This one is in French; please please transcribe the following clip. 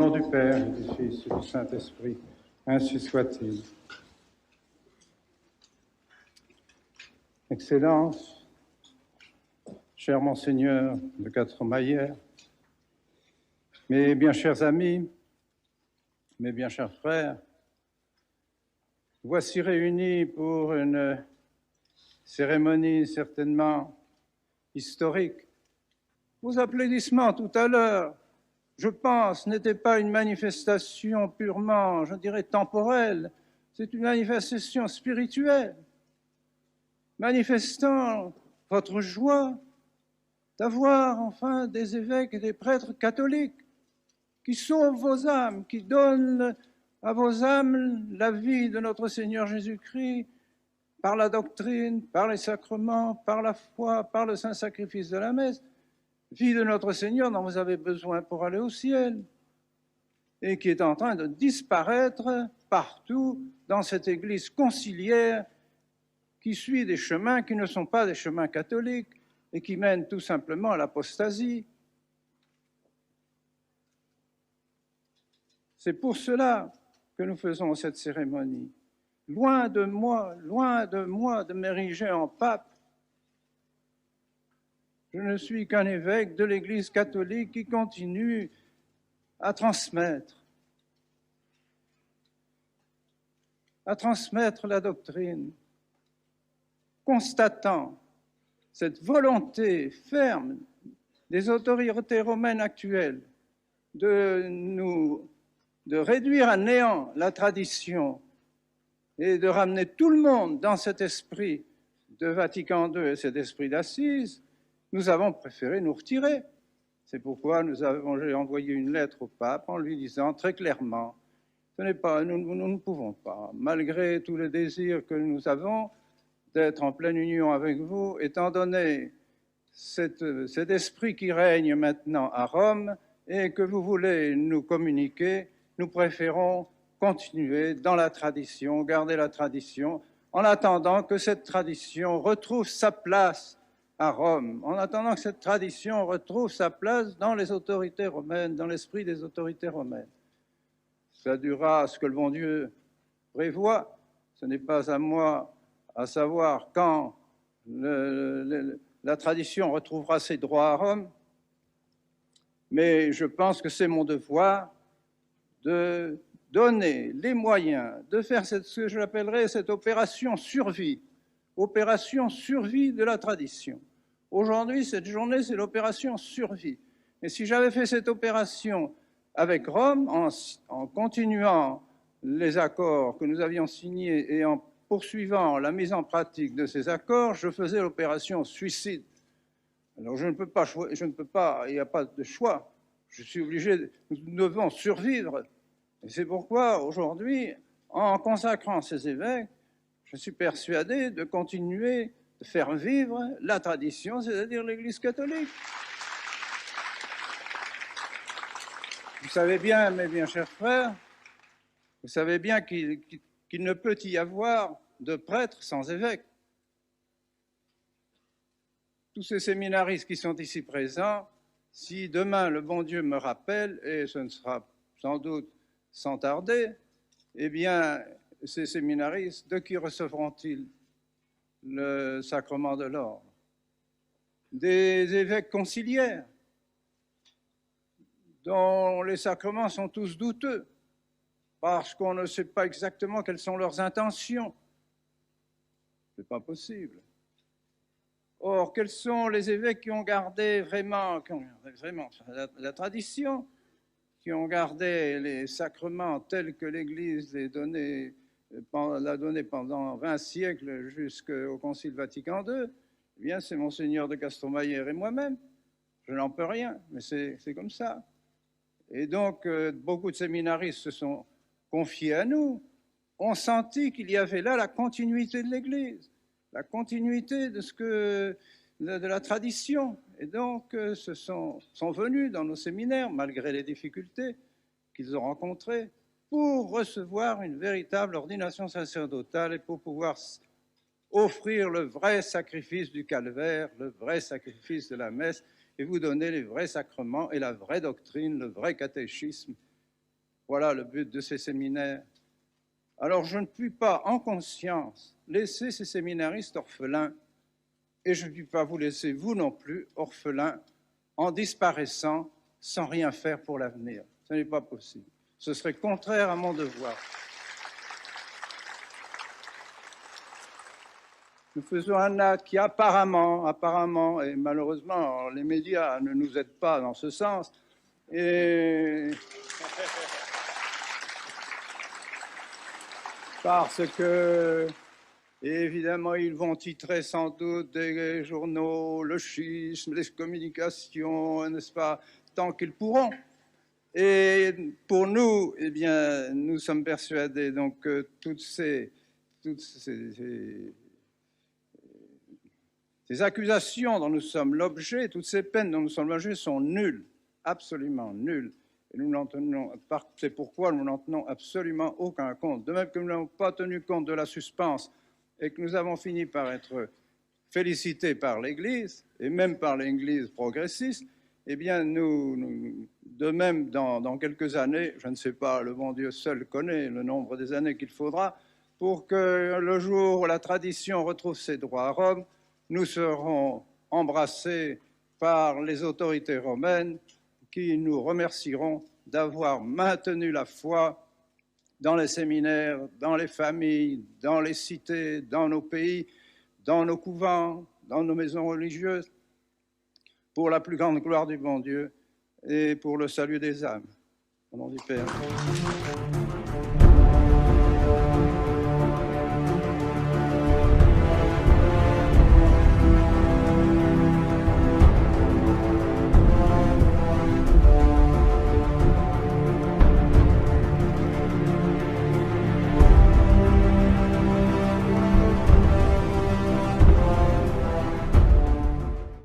nom du Père, et du Fils et du Saint-Esprit, ainsi soit-il. Excellences, cher Monseigneur de Castro-Maillère, mes bien chers amis, mes bien chers frères, voici réunis pour une cérémonie certainement historique. Vos applaudissements tout à l'heure, je pense, n'étaient pas une manifestation purement, je dirais, temporelle. C'est une manifestation spirituelle, manifestant votre joie d'avoir enfin des évêques et des prêtres catholiques qui sauvent vos âmes, qui donnent à vos âmes la vie de notre Seigneur Jésus-Christ par la doctrine, par les sacrements, par la foi, par le saint sacrifice de la messe, vie de notre Seigneur dont vous avez besoin pour aller au ciel et qui est en train de disparaître partout dans cette Église conciliaire qui suit des chemins qui ne sont pas des chemins catholiques et qui mènent tout simplement à l'apostasie. C'est pour cela que nous faisons cette cérémonie. Loin de moi de m'ériger en pape. Je ne suis qu'un évêque de l'Église catholique qui continue à transmettre la doctrine, constatant cette volonté ferme des autorités romaines actuelles de réduire à néant la tradition et de ramener tout le monde dans cet esprit de Vatican II et cet esprit d'Assise, nous avons préféré nous retirer. C'est pourquoi j'ai envoyé une lettre au pape en lui disant très clairement, nous ne pouvons pas, malgré tous les désirs que nous avons d'être en pleine union avec vous, étant donné cet esprit qui règne maintenant à Rome et que vous voulez nous communiquer, nous préférons continuer dans la tradition, garder la tradition, en attendant que cette tradition retrouve sa place à Rome, en attendant que cette tradition retrouve sa place dans les autorités romaines, dans l'esprit des autorités romaines. Ça durera ce que le bon Dieu prévoit. Ce n'est pas à moi à savoir quand la tradition retrouvera ses droits à Rome, mais je pense que c'est mon devoir de donner les moyens de faire ce que j'appellerais cette opération survie de la tradition. Aujourd'hui, cette journée, c'est l'opération survie. Et si j'avais fait cette opération avec Rome, en continuant les accords que nous avions signés et en poursuivant la mise en pratique de ces accords, je faisais l'opération suicide. Alors je ne peux pas, il n'y a pas de choix. Je suis obligé, nous devons survivre. Et c'est pourquoi aujourd'hui, en consacrant ces évêques, je suis persuadé de continuer de faire vivre la tradition, c'est-à-dire l'Église catholique. Vous savez bien, mes bien chers frères, vous savez bien qu'il ne peut y avoir de prêtre sans évêque. Tous ces séminaristes qui sont ici présents, si demain le bon Dieu me rappelle, et ce ne sera sans doute sans tarder, eh bien, ces séminaristes, de qui recevront-ils le sacrement de l'ordre? Des évêques conciliaires, dont les sacrements sont tous douteux, parce qu'on ne sait pas exactement quelles sont leurs intentions. Ce n'est pas possible. Or, quels sont les évêques qui ont gardé vraiment la tradition, qui ont gardé les sacrements tels que l'Église l'a donné pendant 20 siècles jusqu'au Concile Vatican II? Eh bien, c'est Monseigneur de Castro-Maillère et moi-même. Je n'en peux rien, mais c'est comme ça. Et donc, beaucoup de séminaristes se sont confiés à nous, ont senti qu'il y avait là la continuité de l'Église, la continuité de la tradition. Et donc, sont venus dans nos séminaires, malgré les difficultés qu'ils ont rencontrées, pour recevoir une véritable ordination sacerdotale et pour pouvoir offrir le vrai sacrifice du calvaire, le vrai sacrifice de la messe, et vous donner les vrais sacrements et la vraie doctrine, le vrai catéchisme Voilà le but de ces séminaires. Alors je ne puis pas, en conscience, laisser ces séminaristes orphelins, et je ne puis pas vous laisser, vous non plus, orphelins, en disparaissant sans rien faire pour l'avenir. Ce n'est pas possible. Ce serait contraire à mon devoir. Nous faisons un acte qui apparemment, et malheureusement, les médias ne nous aident pas dans ce sens, et parce que, évidemment, ils vont titrer sans doute des journaux, le schisme, les communications, n'est-ce pas, tant qu'ils pourront. Et pour nous, eh bien, nous sommes persuadés donc que toutes ces accusations dont nous sommes l'objet, toutes ces peines dont nous sommes l'objet sont nulles, absolument nulles. Et c'est pourquoi nous n'en tenons absolument aucun compte. De même que nous n'avons pas tenu compte de la suspense et que nous avons fini par être félicités par l'Église, et même par l'Église progressiste, eh bien, de même, dans quelques années, je ne sais pas, le bon Dieu seul connaît le nombre des années qu'il faudra, pour que le jour où la tradition retrouve ses droits à Rome, nous serons embrassés par les autorités romaines qui nous remercieront d'avoir maintenu la foi dans les séminaires, dans les familles, dans les cités, dans nos pays, dans nos couvents, dans nos maisons religieuses, pour la plus grande gloire du bon Dieu et pour le salut des âmes. Au nom du Père.